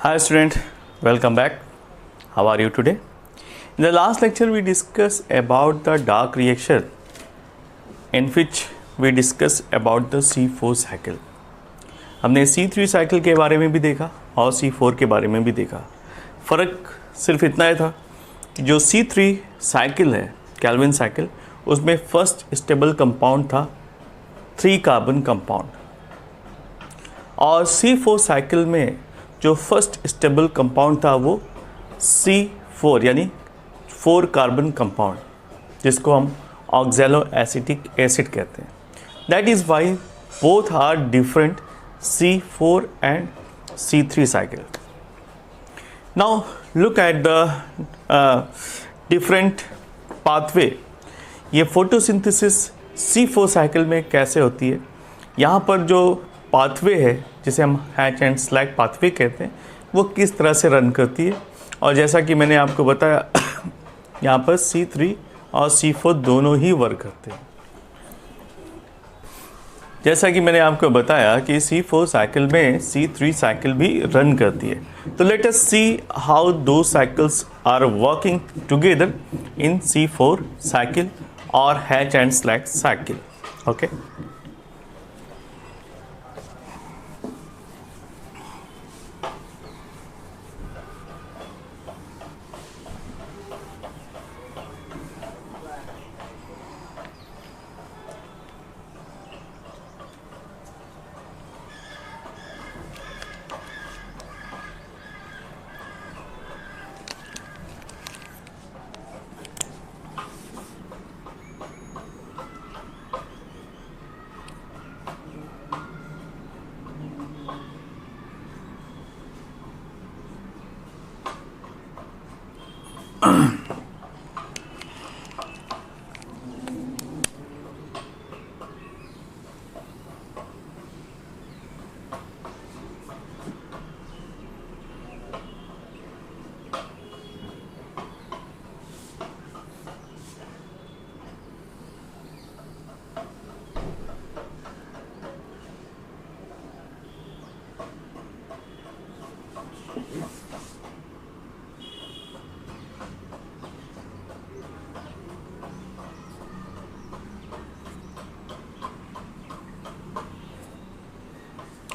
Hi student, welcome back. How are you today? In the last lecture we discussed about the dark reaction in which we discussed about the C4 cycle. हमने C3 cycle के बारे में भी देखा और C4 के बारे में भी देखा. फ़र्क सिर्फ इतना ही था कि जो C3 साइकिल है कैल्विन साइकिल, उसमें फर्स्ट स्टेबल कंपाउंड था 3 कार्बन कंपाउंड, और C4 साइकिल में जो फर्स्ट स्टेबल कंपाउंड था वो C4 यानी 4 कार्बन कंपाउंड, जिसको हम ऑक्सैलो एसिटिक एसिड कहते हैं. That is why both are different C4 and C3 cycle. Now look at the different pathway. ये फोटोसिंथेसिस C4 साइकिल में कैसे होती है. यहाँ पर जो पाथवे है जिसे हम हैच एंड स्लैग पाथवे कहते हैं, वो किस तरह से रन करती है. और जैसा कि मैंने आपको बताया यहाँ पर C3 और C4 दोनों ही वर्क करते हैं. जैसा कि मैंने आपको बताया कि C4 साइकिल में C3 साइकिल भी रन करती है. तो लेट अस सी हाउ दो cycles are working together in C4 cycle और Hatch and Slack cycle. Okay,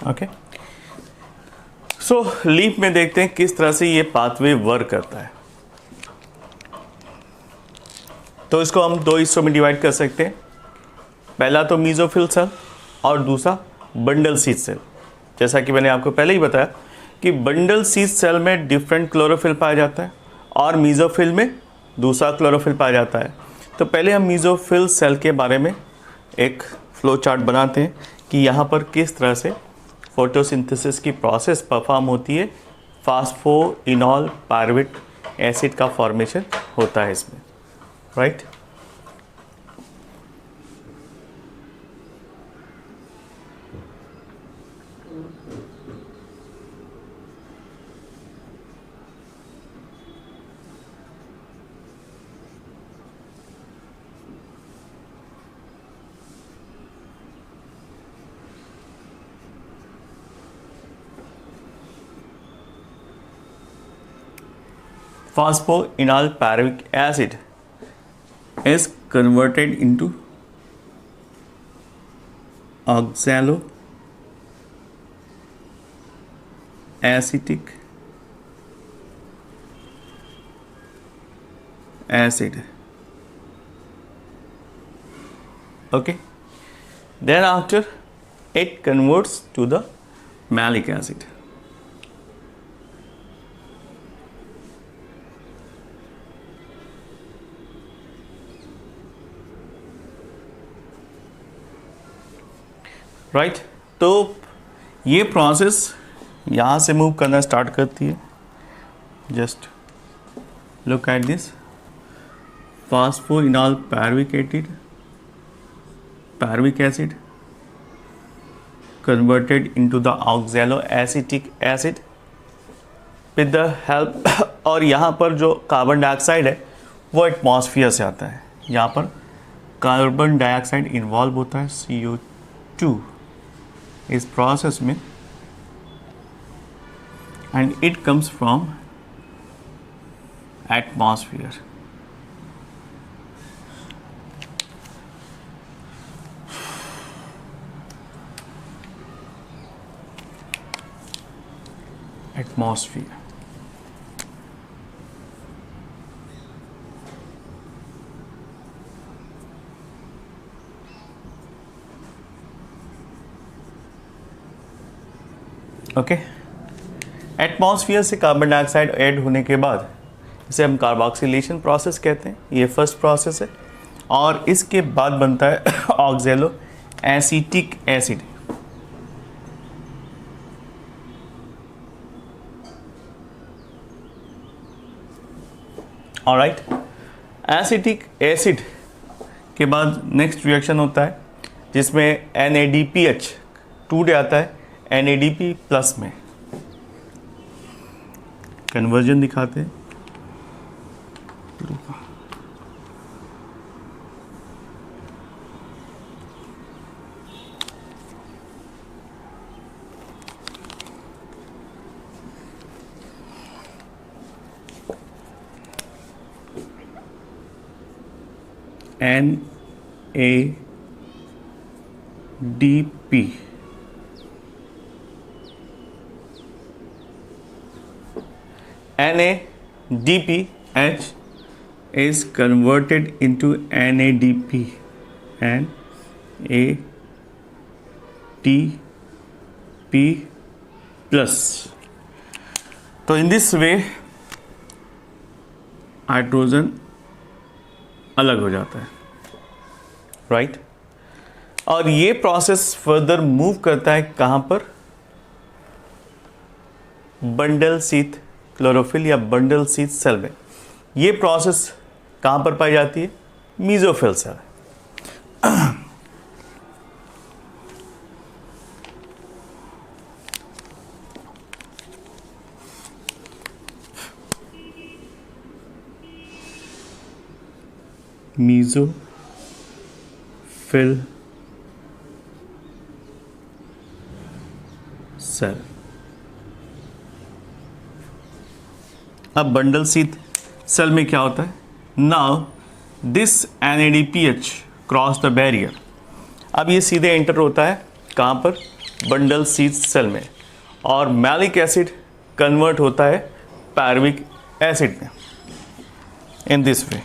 okay. So leaf में देखते हैं किस तरह से ये पाथवे वर्क करता है. तो इसको हम दो हिस्सों में डिवाइड कर सकते हैं. पहला तो मीजोफिल सेल और दूसरा बंडल सीड सेल. जैसा कि मैंने आपको पहले ही बताया कि बंडल सीड सेल में डिफरेंट क्लोरोफिल पाया जाता है और मीजोफिल में दूसरा क्लोरोफिल पाया जाता है. तो पहले हम मीजोफिल सेल के बारे में एक फ्लो चार्ट बनाते हैं कि यहाँ पर किस तरह से फोटोसिंथेसिस की प्रोसेस परफॉर्म होती है. फास्फोइनॉल पायरुवेट एसिड का फॉर्मेशन होता है इसमें, right. Phosphoenol pyruvic acid is converted into oxalo acetic acid. Okay, then after it converts to the malic acid. Right. तो ये प्रोसेस यहाँ से मूव करना स्टार्ट करती है. Just look at this. Phosphoenolpyruvic acid converted into the oxaloacetic acid with the help. और यहाँ पर जो कार्बन डाइऑक्साइड है वो एटमॉस्फेयर से आता है. यहाँ पर कार्बन डाइऑक्साइड इन्वॉल्व होता है CO2. इस प्रोसेस में and it comes from atmosphere. Atmosphere. Okay, atmosphere से कार्बन डाइऑक्साइड ऐड होने के बाद इसे हम कार्बोक्सिलेशन प्रोसेस कहते हैं, ये फर्स्ट प्रोसेस है। और इसके बाद बनता है ऑक्जेलो acetic acid. Alright, acetic acid के बाद नेक्स्ट रिएक्शन होता है जिसमें NADPH टूट जाता है NADP प्लस में। कन्वर्जन दिखाते हैं। NADP NADPH is converted into NADP and ATP plus. तो in this way हाइड्रोजन अलग हो जाता है, राइट। और ये प्रोसेस फर्दर मूव करता है कहाँ पर? बंडल शीथ क्लोरोफिल या बंडल शीथ सेल में। ये प्रोसेस कहाँ पर पाई जाती है? Mesophyll cell. Mesophyll cell. अब बंडल शीथ सेल में क्या होता है? Now this NADPH cross the barrier. अब ये सीधे एंटर होता है कहाँ पर? बंडल शीथ सेल में, और मैलिक एसिड कन्वर्ट होता है पायरुविक एसिड में इन दिस वे।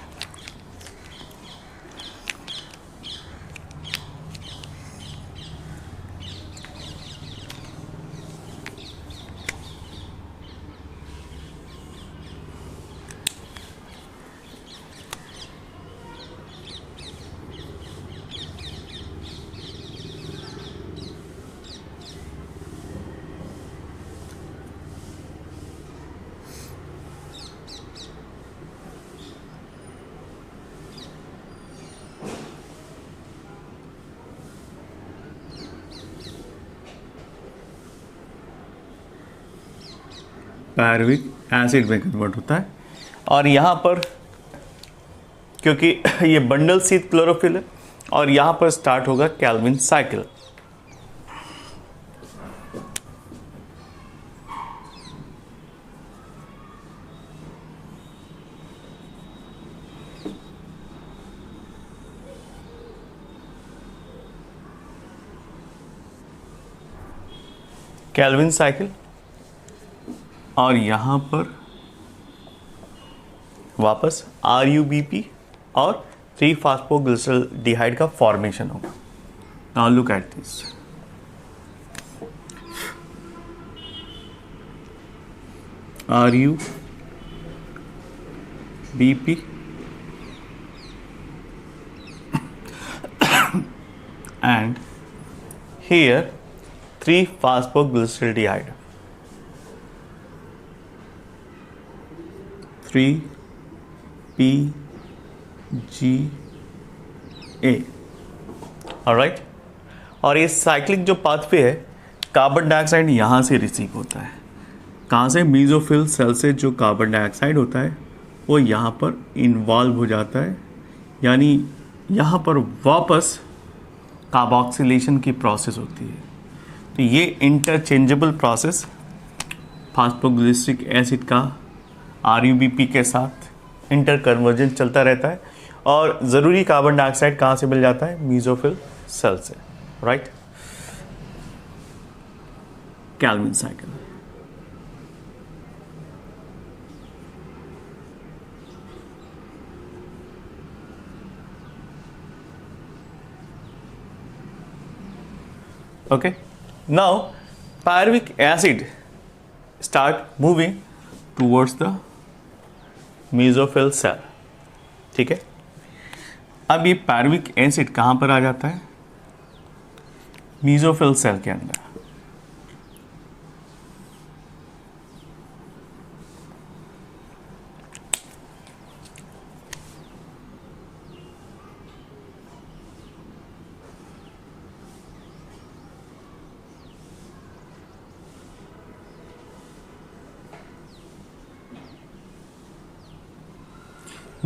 पायरुविक एसिड में कन्वर्ट होता है। और यहाँ पर क्योंकि ये बंडल शीथ क्लोरोफिल है, और यहाँ पर स्टार्ट होगा कैल्विन साइकिल। कैल्विन साइकिल, और यहाँ पर वापस RUBP और 3-फॉस्फोग्लिसरॉल्डिहाइड का फॉर्मेशन होगा। Now look at this. RUBP and here 3-phosphoglyceraldehyde, 3PGA, alright. और ये साइक्लिक जो पाथवे है, कार्बन डाइऑक्साइड यहाँ से रिसीव होता है। कहाँ से? मीजोफिल सेल से जो कार्बन डाइऑक्साइड होता है वो यहाँ पर इन्वॉल्व हो जाता है, यानी यहाँ पर वापस कार्बोक्सिलेशन की प्रोसेस होती है। तो ये इंटरचेंजेबल प्रोसेस फास्फोग्लिसरिक एसिड का RuBP के साथ इंटर कन्वर्जन चलता रहता है और ज़रूरी कार्बन डाइऑक्साइड कहाँ से मिल जाता है? मीसोफिल सेल से, right? Calvin cycle. Okay, now pyruvic acid start moving towards the mesophyll cell, ठीक है? अब ये pyruvic acid कहाँ पर आ जाता है? mesophyll cell के अंदर।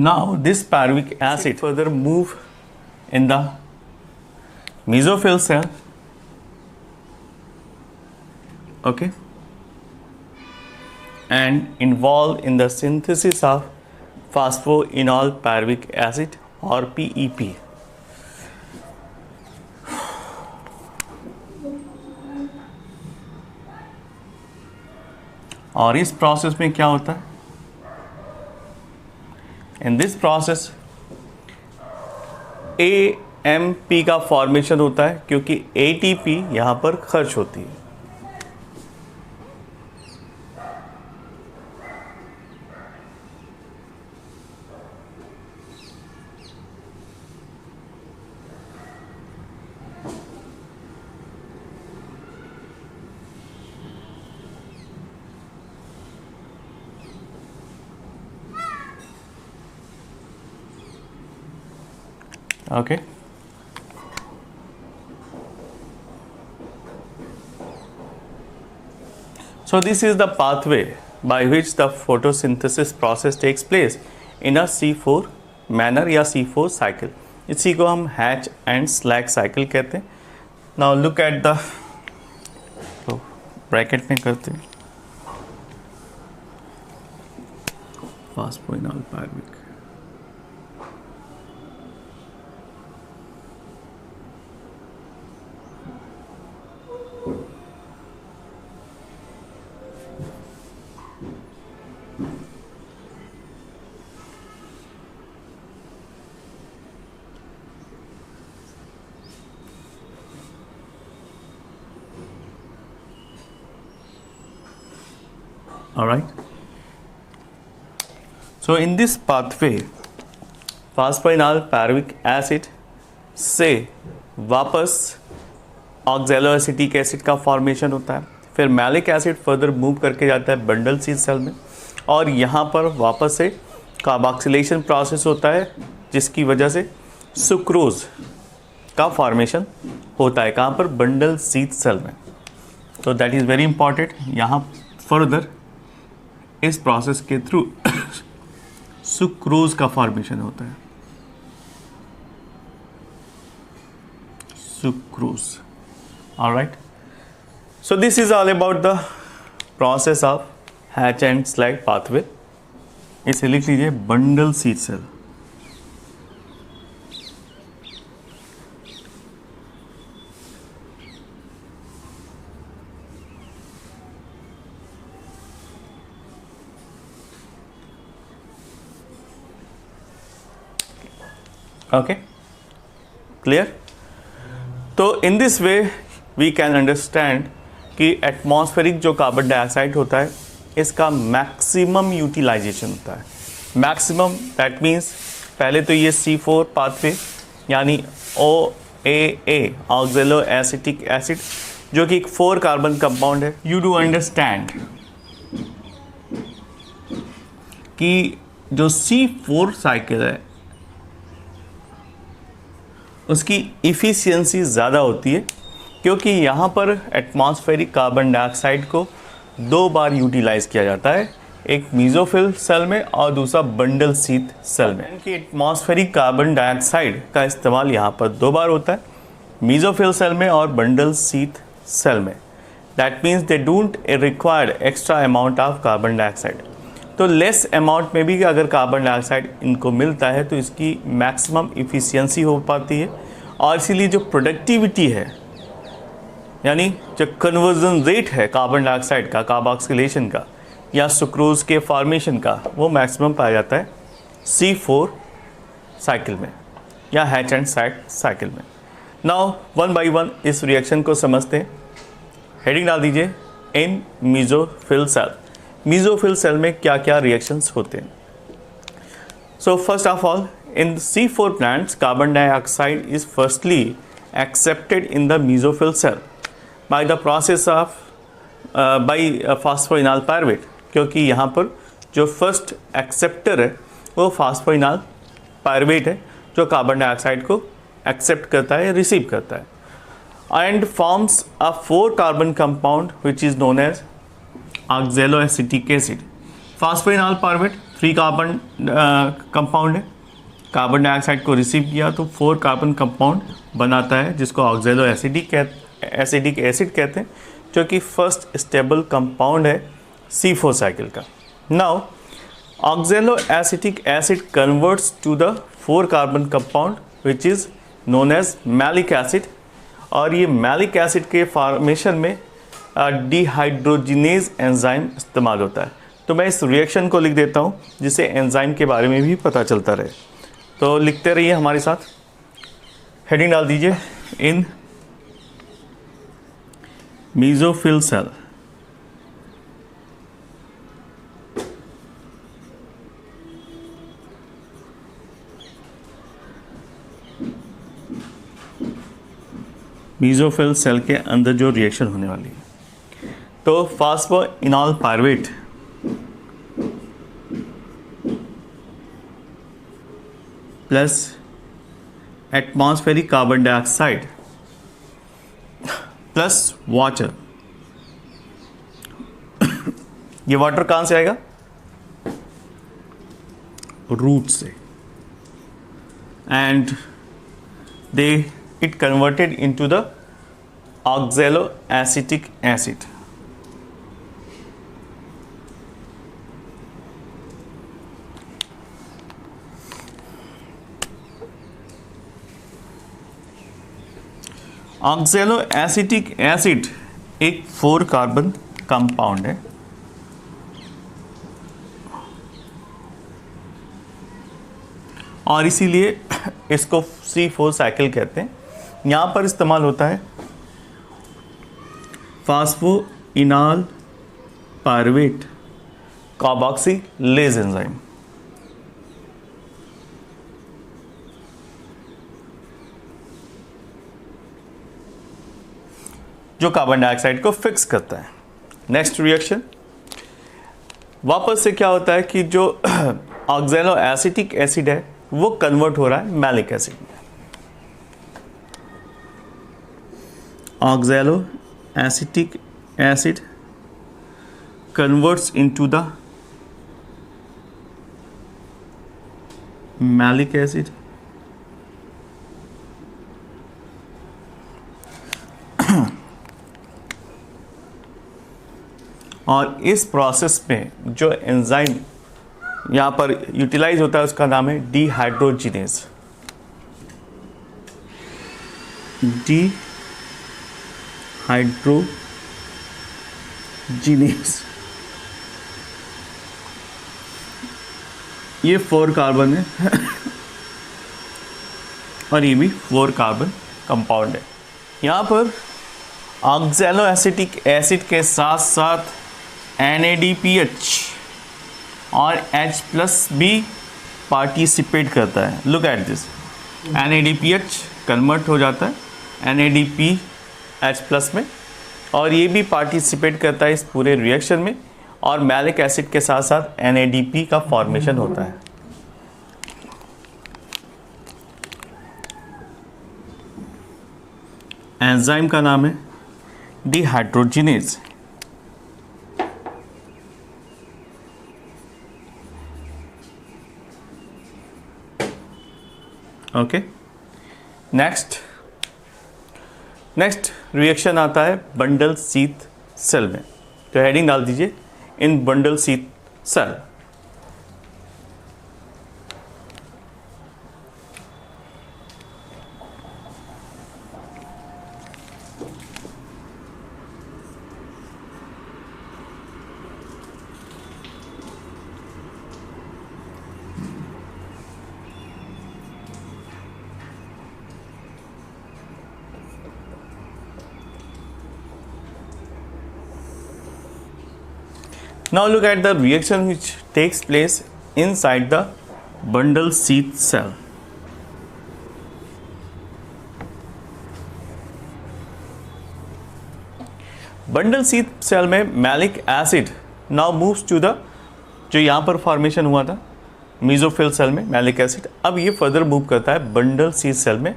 Now this pyruvic acid further move in the mesophyll cell, okay, and involved in the synthesis of phosphoenol pyruvic acid or PEP. और इस प्रोसेस में क्या होता है? In this process AMP का फॉर्मेशन होता है क्योंकि ATP यहाँ पर खर्च होती है। Okay. So this is the pathway by which the photosynthesis process takes place in a C4 manner या C4 cycle. इसी को हम hatch and slack cycle कहते हैं. Now look at the तो ब्रैकेट में करते हैं phosphoenol pyruvic. All right. So in this pathway, phosphoenol pyruvic acid से वापस ऑक्सैलोएसिटिक एसिड का फॉर्मेशन होता है, फिर मैलिक एसिड फर्दर मूव करके जाता है बंडल सीड सेल में और यहाँ पर वापस से कार्बोक्सिलेशन प्रोसेस होता है जिसकी वजह से सुक्रोज का फॉर्मेशन होता है। कहाँ पर? बंडल सीड सेल में। तो दैट इज़ वेरी इंपॉर्टेंट। यहाँ फर्दर इस प्रोसेस के थ्रू सुक्रोज का फॉर्मेशन होता है, sucrose. Alright, so this is all about the process of Hatch and Slack pathway. इसे लिख लीजिए bundle sheath cell. Okay, clear? तो in this way we can understand कि एटमॉस्फेरिक जो कार्बन डाइऑक्साइड होता है इसका मैक्सिमम यूटिलाइजेशन होता है। मैक्सिमम दैट मीन्स पहले तो ये C4 पाथवे यानी OAA ऑक्सैलो एसिटिक एसिड जो कि एक 4 कार्बन कंपाउंड है। यू डू अंडरस्टैंड कि जो C4 साइकिल है उसकी इफ़िशियंसी ज़्यादा होती है क्योंकि यहाँ पर एटमॉस्फेरिक कार्बन डाइऑक्साइड को 2 बार यूटिलाइज किया जाता है, एक मीसोफिल सेल में और दूसरा बंडल सीड सेल में। कि एटमॉस्फेरिक कार्बन डाइऑक्साइड का इस्तेमाल यहाँ पर 2 बार होता है, मीसोफिल सेल में और बंडल सीड सेल में। That means they don't require extra amount of carbon dioxide. तो लेस अमाउंट में भी अगर कार्बन डाइऑक्साइड इनको मिलता है तो इसकी मैक्सिमम इफ़िशियंसी हो पाती है, और इसीलिए जो प्रोडक्टिविटी है यानी जो कन्वर्जन रेट है कार्बन डाइऑक्साइड का, कार्बोक्सिलेशन का या सुक्रोज के फॉर्मेशन का, वो मैक्सिमम पाया जाता है C4 साइकिल में या हैच एंड साइड साइकिल में। नाउ वन बाय वन इस रिएक्शन को समझते हैं। हेडिंग डाल दीजिए इन मीसोफिल सेल। मीसोफिल सेल में क्या क्या रिएक्शंस होते हैं। So first of all in C4 plants carbon dioxide is firstly accepted in the mesophyll cell by the process of by phosphoenol pyruvate, क्योंकि यहाँ पर जो फर्स्ट एक्सेप्टर है वो फॉस्फोइनॉल पायरुवेट है जो कार्बन डाइऑक्साइड को एक्सेप्ट करता है, रिसीव करता है, and forms a 4 carbon compound which is known as oxaloacetic acid. Phosphoenol pyruvate 3 carbon compound है, कार्बन डाइऑक्साइड को रिसीव किया तो 4 कार्बन कंपाउंड बनाता है जिसको ऑक्सैलोएसिटिक एसिड कहते हैं, जो कि फर्स्ट स्टेबल कंपाउंड है C4 साइकिल का। Now oxaloacetic acid converts to the 4 carbon compound which is known as malic acid, और ये मैलिक एसिड के फॉर्मेशन में डिहाइड्रोजिनेज एंजाइम इस्तेमाल होता है। तो मैं इस रिएक्शन को लिख देता हूँ जिससे एंजाइम के बारे में भी पता चलता रहे। तो लिखते रहिए हमारे साथ। हेडिंग डाल दीजिए इन मीसोफिल सेल। मीसोफिल सेल के अंदर जो रिएक्शन होने वाली है, तो phosphoenol pyruvate plus atmospheric carbon dioxide plus water. ये वाटर कहाँ से आएगा? रूट से, and they it converted into the oxaloacetic acid. Oxaloacetic acid एक 4 कार्बन कंपाउंड है, और इसीलिए इसको C4 साइकिल कहते हैं। यहाँ पर इस्तेमाल होता है फॉस्फोइनॉल पायरुवेट कार्बोक्सिलेज एंजाइम। जो कार्बन डाइऑक्साइड को फिक्स करता है। नेक्स्ट रिएक्शन वापस से क्या होता है कि जो ऑक्सैलोएसिटिक एसिड है वो कन्वर्ट हो रहा है मैलिक एसिड में। Oxaloacetic acid converts into the maleic acid, और इस प्रोसेस में जो एंजाइम यहाँ पर यूटिलाइज होता है उसका नाम है डिहाइड्रोजिनेज। डिहाइड्रोजिनेज ये 4 कार्बन है और ये भी 4 कार्बन कंपाउंड है। यहाँ पर ऑक्सैलोएसिटिक एसिड के साथ साथ NADPH और H+ भी पार्टिसिपेट करता है। Look at this, NADPH convert हो जाता है NADPH+ में, और ये भी पार्टिसिपेट करता है इस पूरे रिएक्शन में, और मैलिक एसिड के साथ साथ NADP का फॉर्मेशन होता है। एंजाइम का नाम है डिहाइड्रोजिनेज। ओके, नेक्स्ट रिएक्शन आता है बंडल शीथ सेल में। तो हेडिंग डाल दीजिए in bundle sheath cell. Now look at the reaction which takes place inside the bundle sheath cell. Bundle sheath cell में malic acid now moves to the, जो यहाँ पर फॉर्मेशन हुआ था मीजोफिल सेल में मैलिक एसिड, अब ये further move करता है बंडल शीथ सेल में,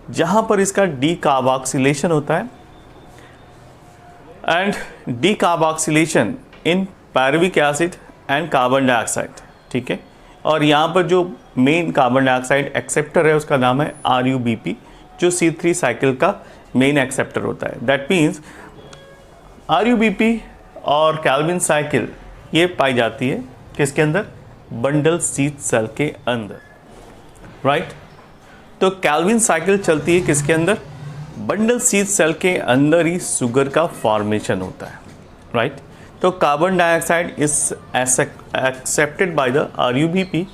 जहाँ पर इसका डीकार्बोक्सिलेशन होता है and decarboxylation in pyruvic acid and carbon dioxide, ठीक है। और यहाँ पर जो मेन कार्बन डाइऑक्साइड एक्सेप्टर है उसका नाम है RUBP, जो C3 साइकिल का मेन एक्सेप्टर होता है। दैट मीन्स RUBP और कैल्विन साइकिल ये पाई जाती है किसके अंदर, बंडल शीथ सेल के अंदर, राइट। तो कैल्विन साइकिल चलती है किसके अंदर, बंडल शीथ सेल के अंदर ही शुगर का फॉर्मेशन होता है, राइट। तो carbon dioxide is accepted by the RUBP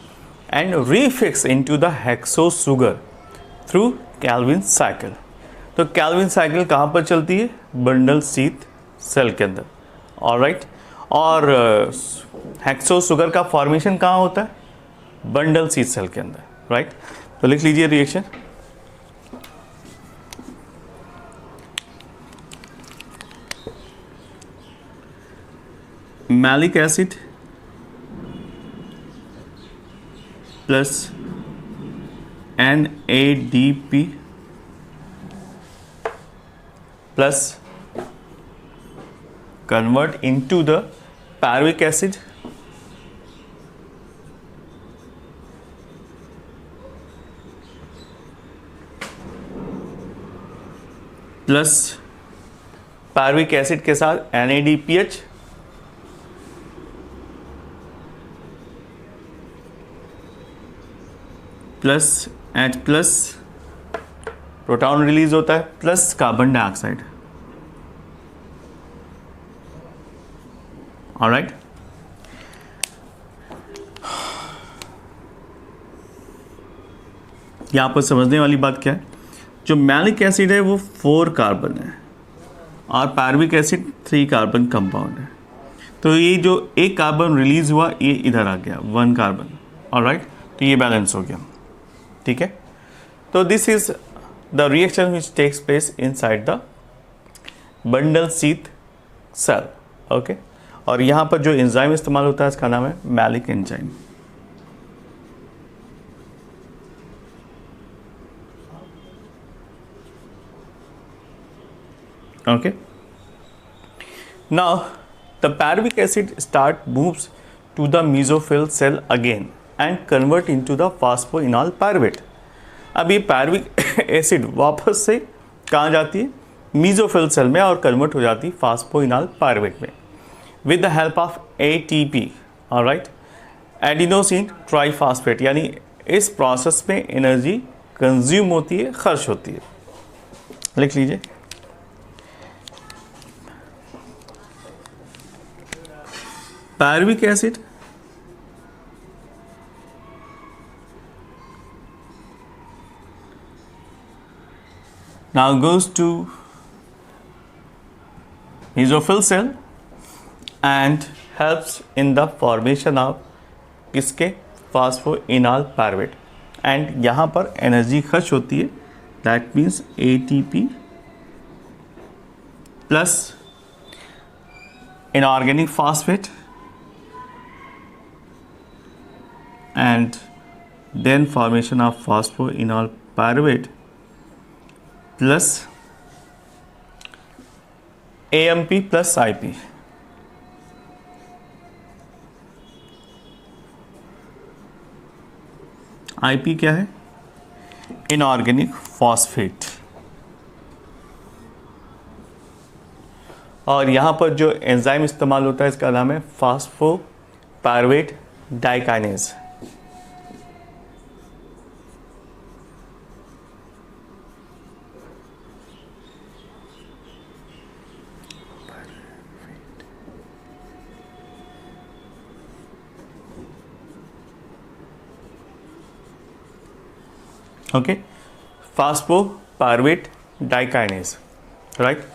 and refix into the hexose sugar through Calvin cycle. तो कैल्विन साइकिल कहाँ पर चलती है, बंडल शीथ सेल के अंदर, ऑलराइट। और हेक्सोस शुगर का फॉर्मेशन कहाँ होता है, बंडल शीथ सेल के अंदर, राइट। तो लिख लीजिए reaction. Malic acid plus NADP plus convert into the pyruvic acid plus pyruvic acid के साथ NADPH plus H plus, proton release होता है, प्लस कार्बन डाइऑक्साइड, ऑलराइट। यहां पर समझने वाली बात क्या है, जो मैलिक एसिड है वो 4 कार्बन है और पायरुविक एसिड 3 कार्बन कंपाउंड है। तो ये जो एक कार्बन रिलीज हुआ ये इधर आ गया 1 कार्बन, ऑलराइट। तो ये बैलेंस हो गया, ठीक है। तो this is the reaction which takes place inside the bundle sheath cell, okay. और यहाँ पर जो एंजाइम इस्तेमाल होता है इसका नाम है malic enzyme, okay. Now the pyruvic acid start moves to the mesophyll cell again and convert into the phosphoenol pyruvate। अब ये पायरुविक एसिड वापस से कहाँ जाती है, मेसोफिल सेल में, और कन्वर्ट हो जाती है फास्फोइनॉल पायरुवेट में with the help of ATP, alright, adenosine triphosphate. यानी इस प्रोसेस में एनर्जी कंज्यूम होती है, खर्च होती है। लिख लीजिए pyruvic acid now goes to mesophyll cell and helps in the formation of किसके, फास्फोइनॉल पायरुवेट, एंड यहाँ पर एनर्जी खर्च होती है। That means ATP plus inorganic phosphate and then formation of phosphoenol pyruvate plus AMP plus IP। IP क्या है, inorganic phosphate, और यहाँ पर जो एंजाइम इस्तेमाल होता है इसका नाम है फास्फोपायरुवेट डाइकाइनेज। Okay, फास्फोपायरुवेट डाइकाइनेज, right.